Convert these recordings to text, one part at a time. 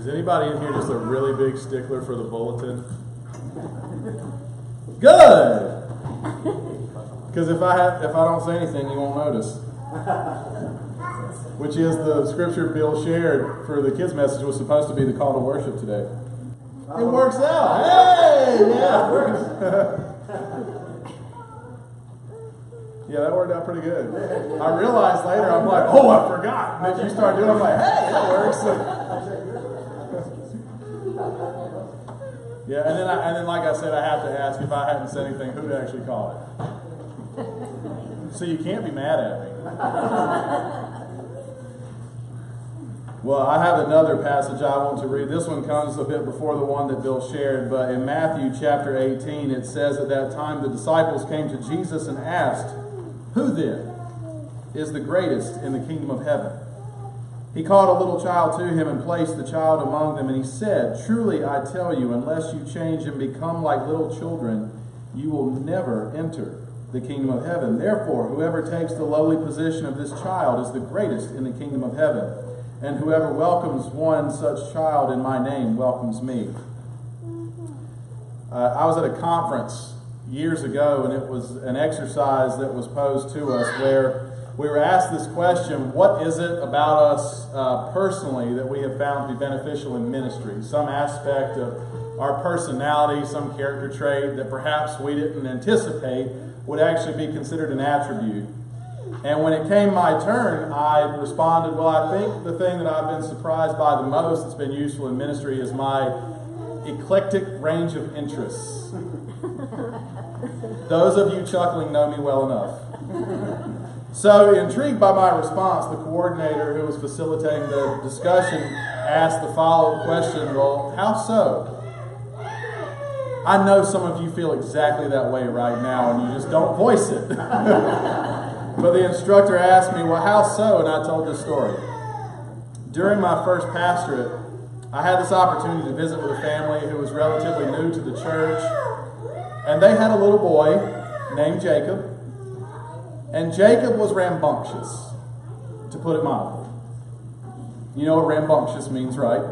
Is anybody in here just a really big stickler for the bulletin? Good! Because if I don't say anything, you won't notice. Which is the scripture Bill shared for the kids' message was supposed to be the call to worship today. It works out. Hey! Yeah, it works. Yeah, that worked out pretty good. I realized later, I'm like, oh, I forgot. And then you start doing it, I'm like, hey, that works. Yeah, and then like I said, I have to ask if I hadn't said anything, who'd actually call it? So you can't be mad at me. Well, I have another passage I want to read. This one comes a bit before the one that Bill shared, but in Matthew chapter 18, it says, at that time the disciples came to Jesus and asked, who then is the greatest in the kingdom of heaven? He called a little child to him and placed the child among them, and he said, truly I tell you, unless you change and become like little children, you will never enter the kingdom of heaven. Therefore, whoever takes the lowly position of this child is the greatest in the kingdom of heaven. And whoever welcomes one such child in my name welcomes me. I was at a conference years ago, and it was an exercise that was posed to us where we were asked this question: what is it about us personally that we have found to be beneficial in ministry? Some aspect of our personality, some character trait that perhaps we didn't anticipate would actually be considered an attribute. And when it came my turn, I responded, well, I think the thing that I've been surprised by the most that's been useful in ministry is my eclectic range of interests. Those of you chuckling know me well enough. So, intrigued by my response, the coordinator who was facilitating the discussion asked the follow-up question, well, how so? I know some of you feel exactly that way right now, and you just don't voice it. But the instructor asked me, well, how so? And I told this story. During my first pastorate, I had this opportunity to visit with a family who was relatively new to the church, and they had a little boy named Jacob, and Jacob was rambunctious, to put it mildly. You know what rambunctious means, right?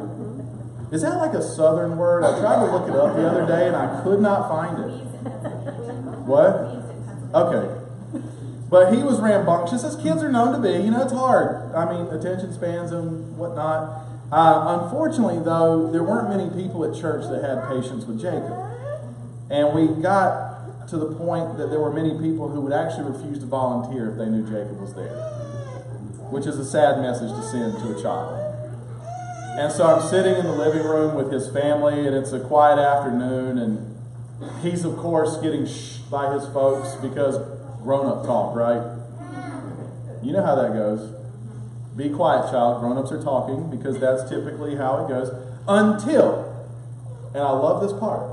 Is that like a southern word? I tried to look it up the other day and I could not find it. What? Okay. But he was rambunctious, as kids are known to be. You know, it's hard. I mean, attention spans and whatnot. Unfortunately, though, there weren't many people at church that had patience with Jacob. And we got to the point that there were many people who would actually refuse to volunteer if they knew Jacob was there, which is a sad message to send to a child. And so I'm sitting in the living room with his family, and it's a quiet afternoon, and he's, of course, getting shh by his folks because grown-up talk, right? You know how that goes. Be quiet, child. Grown-ups are talking because that's typically how it goes. Until, and I love this part,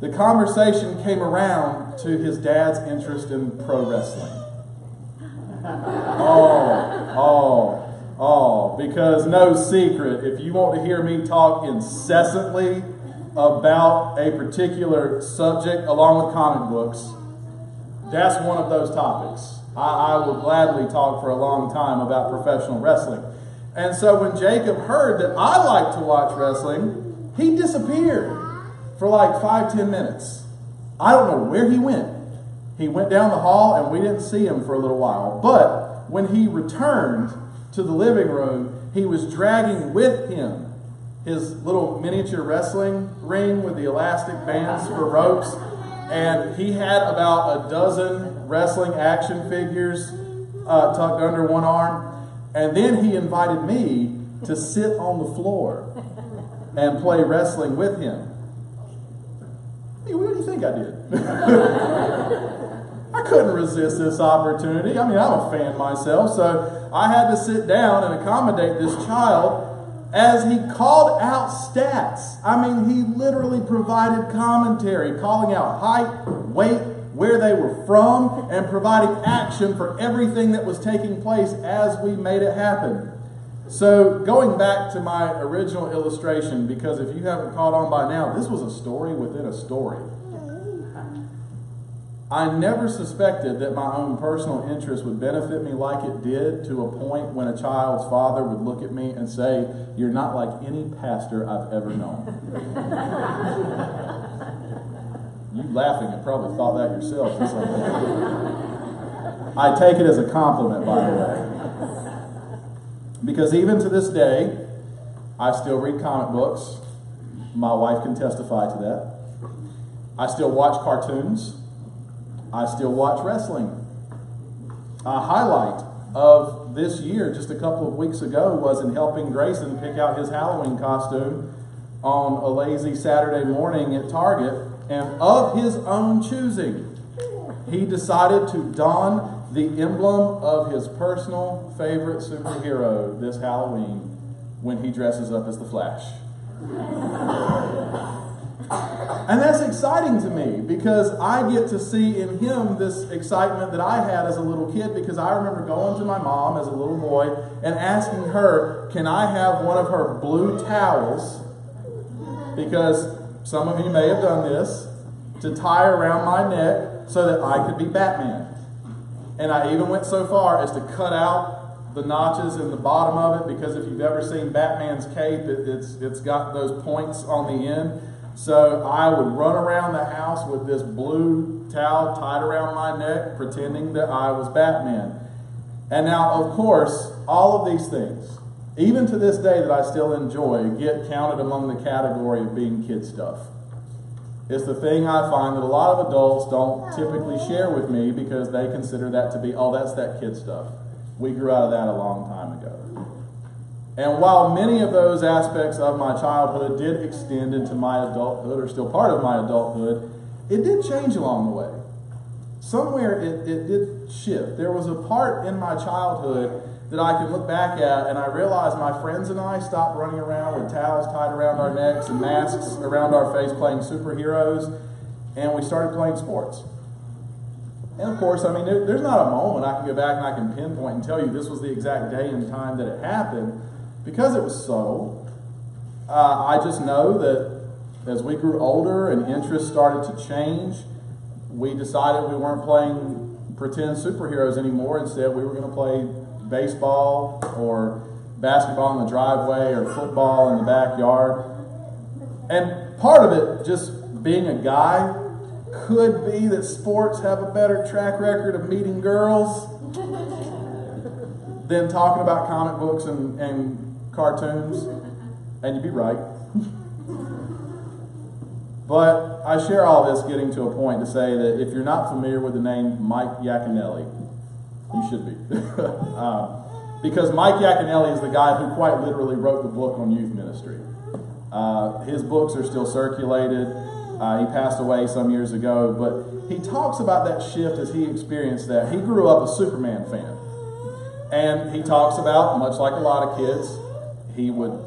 the conversation came around to his dad's interest in pro wrestling. Because no secret, if you want to hear me talk incessantly about a particular subject along with comic books, that's one of those topics. I will gladly talk for a long time about professional wrestling. And so when Jacob heard that I like to watch wrestling, he disappeared for like 5-10 minutes. I don't know where he went. He went down the hall and we didn't see him for a little while. But when he returned to the living room, he was dragging with him his little miniature wrestling ring with the elastic bands for ropes. And he had about a dozen wrestling action figures tucked under one arm. And then he invited me to sit on the floor and play wrestling with him. Hey, what do you think I did? I couldn't resist this opportunity. I mean, I'm a fan myself, so I had to sit down and accommodate this child as he called out stats. I mean, he literally provided commentary, calling out height, weight, where they were from, and providing action for everything that was taking place as we made it happen. So going back to my original illustration, because if you haven't caught on by now, this was a story within a story. I never suspected that my own personal interest would benefit me like it did, to a point when a child's father would look at me and say, "You're not like any pastor I've ever known." You laughing and probably thought that yourself. I take it as a compliment, by the way. Because even to this day, I still read comic books. My wife can testify to that. I still watch cartoons. I still watch wrestling. A highlight of this year, just a couple of weeks ago, was in helping Grayson pick out his Halloween costume on a lazy Saturday morning at Target. And of his own choosing, he decided to don the emblem of his personal favorite superhero this Halloween when he dresses up as the Flash. And that's exciting to me because I get to see in him this excitement that I had as a little kid, because I remember going to my mom as a little boy and asking her, can I have one of her blue towels, because some of you may have done this, to tie around my neck so that I could be Batman. And I even went so far as to cut out the notches in the bottom of it, because if you've ever seen Batman's cape, it's got those points on the end. So I would run around the house with this blue towel tied around my neck, pretending that I was Batman. And now, of course, all of these things, even to this day that I still enjoy, get counted among the category of being kid stuff. It's the thing I find that a lot of adults don't typically share with me, because they consider that to be, oh, that's that kid stuff. We grew out of that a long time ago. And while many of those aspects of my childhood did extend into my adulthood, or still part of my adulthood, it did change along the way. Somewhere it did shift. There was a part in my childhood that I could look back at, and I realized my friends and I stopped running around with towels tied around our necks and masks around our face playing superheroes, and we started playing sports. And of course, I mean, there's not a moment I can go back and I can pinpoint and tell you this was the exact day and time that it happened, because it was subtle. I just know that as we grew older and interests started to change, we decided we weren't playing pretend superheroes anymore. Instead, we were going to play baseball or basketball in the driveway or football in the backyard. And part of it, just being a guy, could be that sports have a better track record of meeting girls than talking about comic books and cartoons. And you'd be right. But I share all this getting to a point to say that if you're not familiar with the name Mike Yaconelli, you should be. Because Mike Yaconelli is the guy who quite literally wrote the book on youth ministry. His books are still circulated. He passed away some years ago, but he talks about that shift as he experienced that. He grew up a Superman fan. And he talks about, much like a lot of kids, he would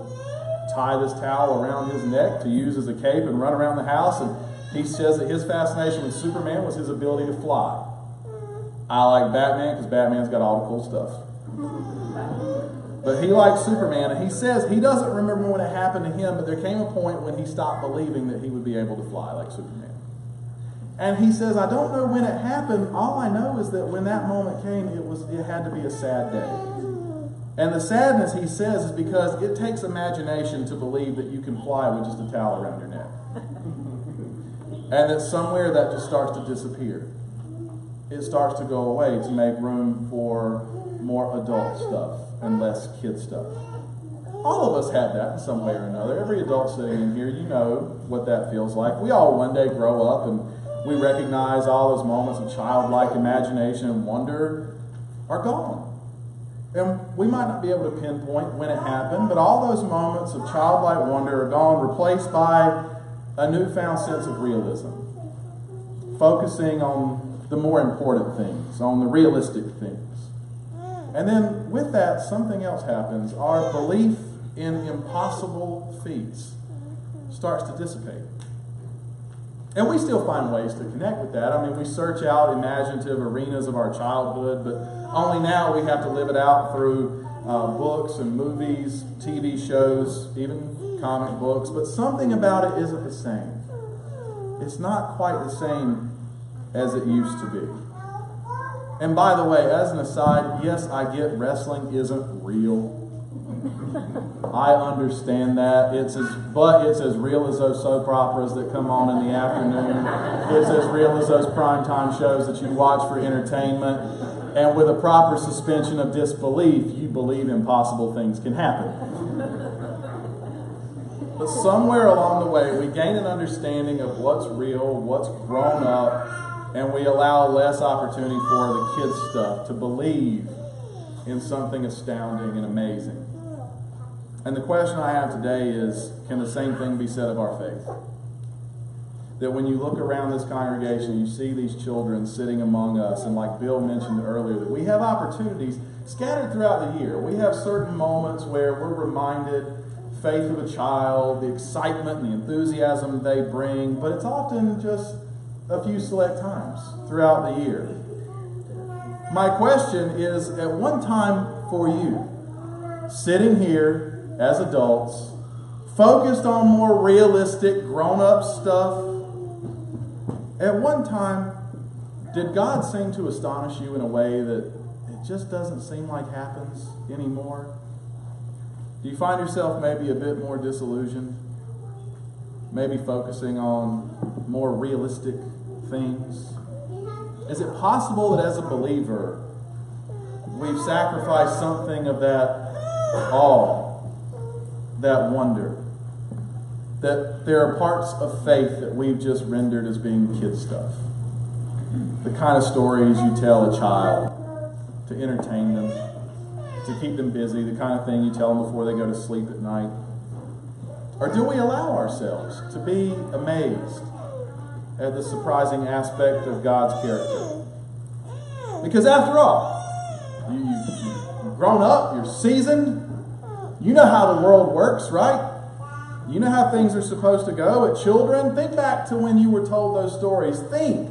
tie this towel around his neck to use as a cape and run around the house. And he says that his fascination with Superman was his ability to fly. I like Batman because Batman's got all the cool stuff. But he likes Superman, and he says he doesn't remember when it happened to him, but there came a point when he stopped believing that he would be able to fly like Superman. And he says, I don't know when it happened. All I know is that when that moment came, it had to be a sad day. And the sadness, he says, is because it takes imagination to believe that you can fly with just a towel around your neck. And that somewhere that just starts to disappear. It starts to go away to make room for more adult stuff and less kid stuff. All of us have that in some way or another. Every adult sitting in here, you know what that feels like. We all one day grow up and we recognize all those moments of childlike imagination and wonder are gone. And we might not be able to pinpoint when it happened, but all those moments of childlike wonder are gone, replaced by a newfound sense of realism. Focusing on the more important things, on the realistic things. And then with that, something else happens. Our belief in impossible feats starts to dissipate. And we still find ways to connect with that. I mean, we search out imaginative arenas of our childhood, but only now we have to live it out through books and movies, TV shows, even comic books. But something about it isn't the same. It's not quite the same as it used to be. And by the way, as an aside, yes, I get wrestling isn't real. I understand that. It's as real as those soap operas that come on in the afternoon. It's as real as those primetime shows that you watch for entertainment. And with a proper suspension of disbelief, you believe impossible things can happen. But somewhere along the way, we gain an understanding of what's real, what's grown up, and we allow less opportunity for the kids' stuff to believe in something astounding and amazing. And the question I have today is, can the same thing be said of our faith? That when you look around this congregation, you see these children sitting among us, and like Bill mentioned earlier, that we have opportunities scattered throughout the year. We have certain moments where we're reminded faith of a child, the excitement and the enthusiasm they bring, but it's often just a few select times throughout the year. My question is, at one time for you, sitting here as adults, focused on more realistic, grown-up stuff, at one time, did God seem to astonish you in a way that it just doesn't seem like happens anymore? Do you find yourself maybe a bit more disillusioned? Maybe focusing on more realistic things? Is it possible that as a believer, we've sacrificed something of that awe, that wonder, that there are parts of faith that we've just rendered as being kid stuff? The kind of stories you tell a child to entertain them, to keep them busy, the kind of thing you tell them before they go to sleep at night. Or do we allow ourselves to be amazed at the surprising aspect of God's character? Because after all, you grown up, you're seasoned. You know how the world works, right? You know how things are supposed to go. At children, think back to when you were told those stories. Think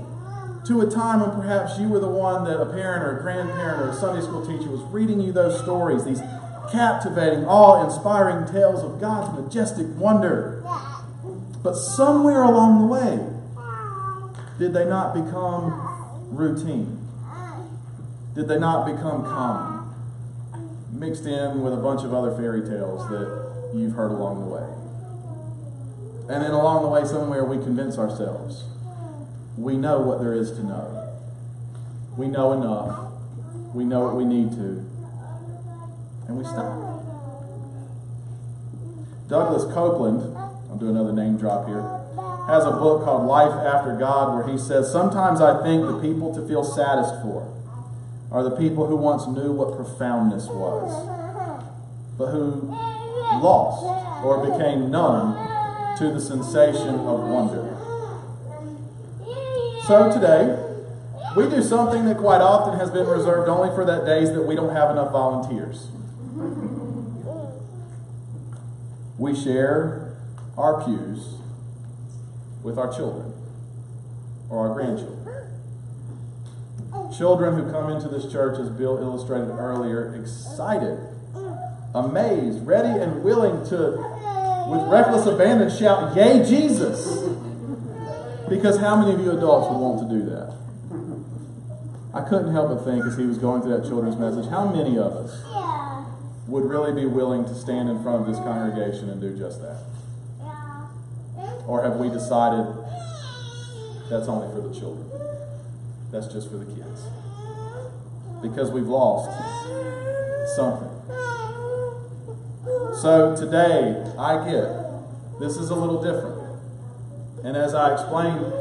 to a time when perhaps you were the one that a parent or a grandparent or a Sunday school teacher was reading you those stories, these captivating, awe-inspiring tales of God's majestic wonder. But somewhere along the way, did they not become routine? Did they not become common? Mixed in with a bunch of other fairy tales that you've heard along the way. And then along the way, somewhere we convince ourselves we know what there is to know. We know enough. We know what we need to. And we stop. Douglas Copeland, I'll do another name drop here, has a book called Life After God, where he says, sometimes I think the people to feel saddest for are the people who once knew what profoundness was, but who lost or became numb to the sensation of wonder. So today, we do something that quite often has been reserved only for that days that we don't have enough volunteers. We share our pews with our children or our grandchildren. Children who come into this church, as Bill illustrated earlier, excited, amazed, ready and willing to, with reckless abandon, shout, "Yay, Jesus!" Because how many of you adults would want to do that? I couldn't help but think, as he was going through that children's message, how many of us would really be willing to stand in front of this congregation and do just that? Or have we decided that's only for the children? That's just for the kids? Because we've lost something. So today, I get this is a little different. And as I explained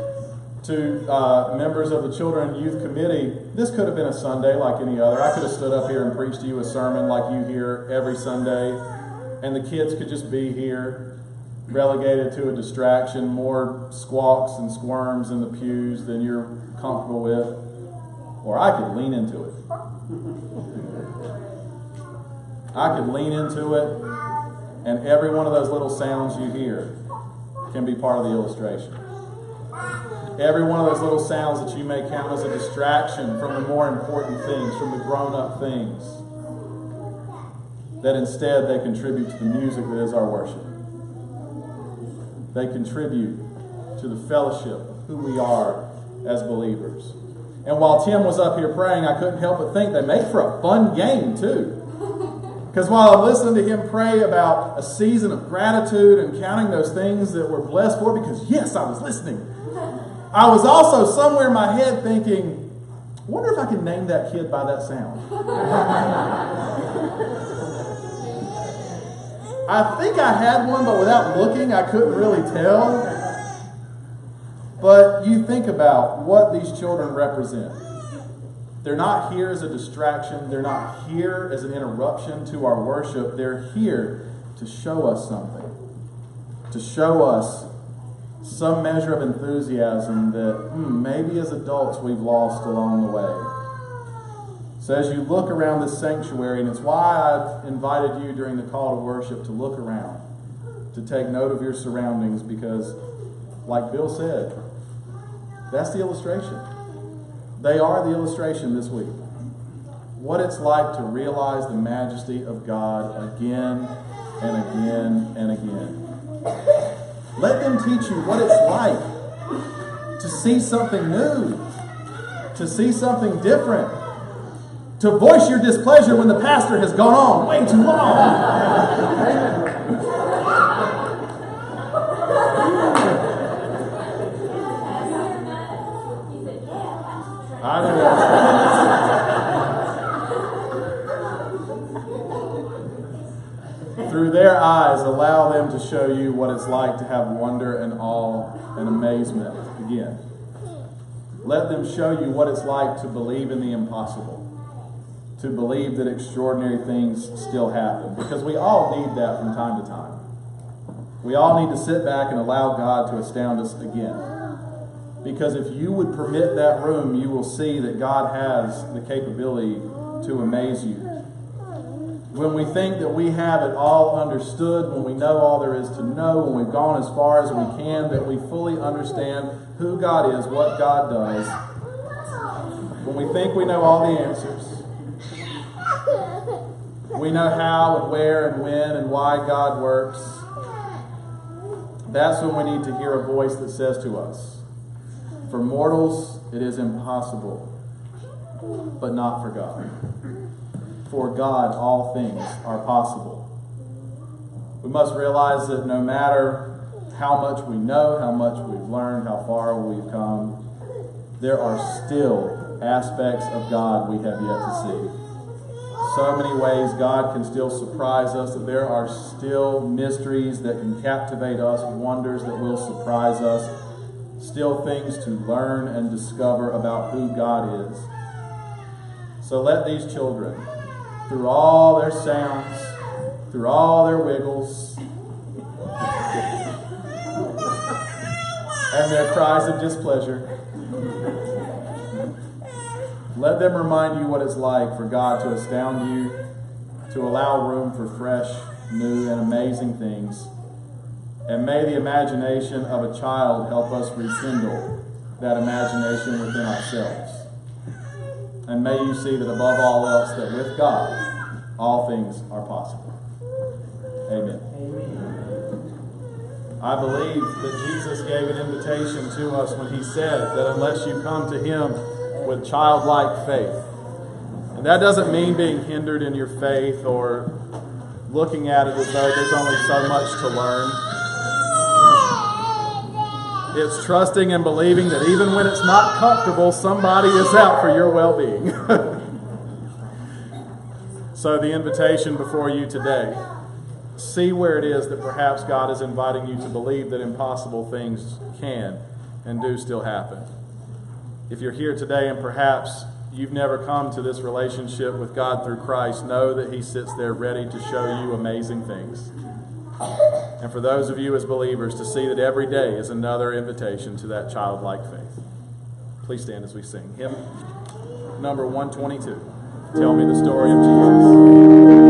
to members of the Children and Youth Committee, this could have been a Sunday like any other. I could have stood up here and preached to you a sermon like you hear every Sunday, and the kids could just be here, relegated to a distraction, more squawks and squirms in the pews than you're comfortable with. Or I could lean into it. I could lean into it, and every one of those little sounds you hear can be part of the illustration. Every one of those little sounds that you may count as a distraction from the more important things, from the grown-up things, that instead they contribute to the music that is our worship. They contribute to the fellowship of who we are as believers. And while Tim was up here praying, I couldn't help but think they make for a fun game too. Because while I'm listening to him pray about a season of gratitude and counting those things that we're blessed for, because yes, I was listening, I was also somewhere in my head thinking, I wonder if I can name that kid by that sound. I think I had one, but without looking, I couldn't really tell. But you think about what these children represent. They're not here as a distraction. They're not here as an interruption to our worship. They're here to show us something. To show us some measure of enthusiasm that maybe as adults we've lost along the way. So as you look around this sanctuary, and it's why I've invited you during the call to worship to look around, to take note of your surroundings, because like Bill said, that's the illustration. They are the illustration this week. What it's like to realize the majesty of God again and again and again. Let them teach you what it's like to see something new, to see something different, to voice your displeasure when the pastor has gone on way too long. I know. Through their eyes, allow them to show you what it's like to have wonder and awe and amazement again. Let them show you what it's like to believe in the impossible, to believe that extraordinary things still happen, because we all need that from time to time. We all need to sit back and allow God to astound us again. Because if you would permit that room, you will see that God has the capability to amaze you. when we think that we have it all understood, when we know all there is to know, when we've gone as far as we can, that we fully understand who God is, what God does, when we think we know all the answers, we know how and where and when and why God works, that's when we need to hear a voice that says to us, for mortals it is impossible, but not for God. For God all things are possible. We must realize that no matter how much we know, how much we've learned, how far we've come, there are still aspects of God we have yet to see. So many ways God can still surprise us, that there are still mysteries that can captivate us, wonders that will surprise us, still things to learn and discover about who God is. So let these children, through all their sounds, through all their wiggles, and their cries of displeasure, let them remind you what it's like for God to astound you, to allow room for fresh, new, and amazing things. And may the imagination of a child help us rekindle that imagination within ourselves. And may you see that above all else, that with God, all things are possible. Amen. I believe that Jesus gave an invitation to us when he said that unless you come to him with childlike faith. And that doesn't mean being hindered in your faith or looking at it as though there's only so much to learn. It's trusting and believing that even when it's not comfortable, somebody is out for your well-being. So the invitation before you today, see where it is that perhaps God is inviting you to believe that impossible things can and do still happen. If you're here today and perhaps you've never come to this relationship with God through Christ, know that he sits there ready to show you amazing things. And for those of you as believers to see that every day is another invitation to that childlike faith. Please stand as we sing. Hymn number 122. Tell me the story of Jesus.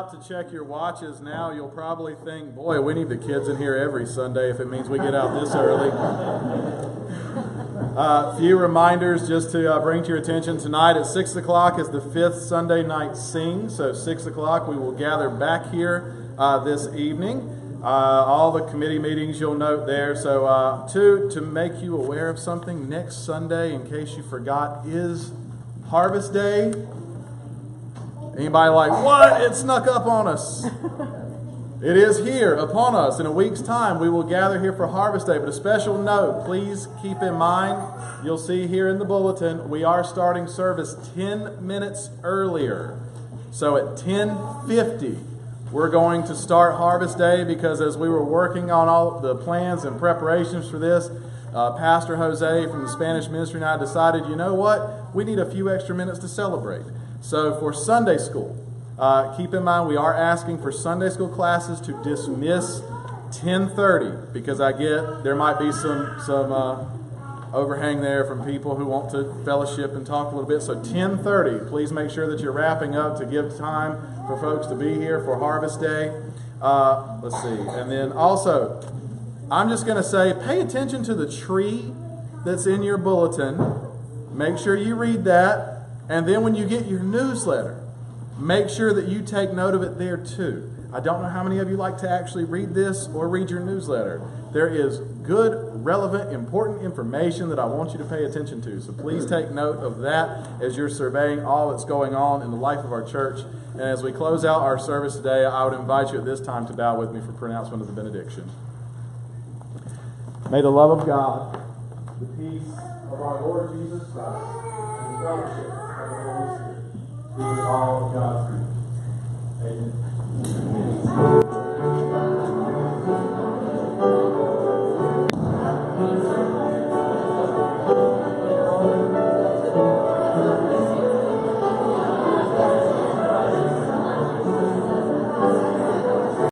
about to check your watches now, you'll probably think, boy, we need the kids in here every Sunday if it means we get out this early. A few reminders just to bring to your attention. Tonight at 6 o'clock is the 5th Sunday night sing. So 6 o'clock we will gather back here this evening. All the committee meetings you'll note there. So to make you aware of something, next Sunday, in case you forgot, is Harvest Day. Anybody like, what? It snuck up on us. It is here upon us. In a week's time, we will gather here for Harvest Day. But a special note, please keep in mind, you'll see here in the bulletin, we are starting service 10 minutes earlier. So at 10:50, we're going to start Harvest Day because as we were working on all the plans and preparations for this, Pastor Jose from the Spanish ministry and I decided, you know what? We need a few extra minutes to celebrate. So for Sunday school, keep in mind we are asking for Sunday school classes to dismiss 10:30 because I get there might be some overhang there from people who want to fellowship and talk a little bit. So 10:30, please make sure that you're wrapping up to give time for folks to be here for Harvest Day. Let's see. And then also, I'm just going to say, pay attention to the tree that's in your bulletin. Make sure you read that. And then when you get your newsletter, make sure that you take note of it there too. I don't know how many of you like to actually read this or read your newsletter. There is good, relevant, important information that I want you to pay attention to. So please take note of that as you're surveying all that's going on in the life of our church. And as we close out our service today, I would invite you at this time to bow with me for pronouncement of the benediction. May the love of God, the peace of our Lord Jesus Christ, and the fellowship of the Holy Spirit be with all of God's people. Amen.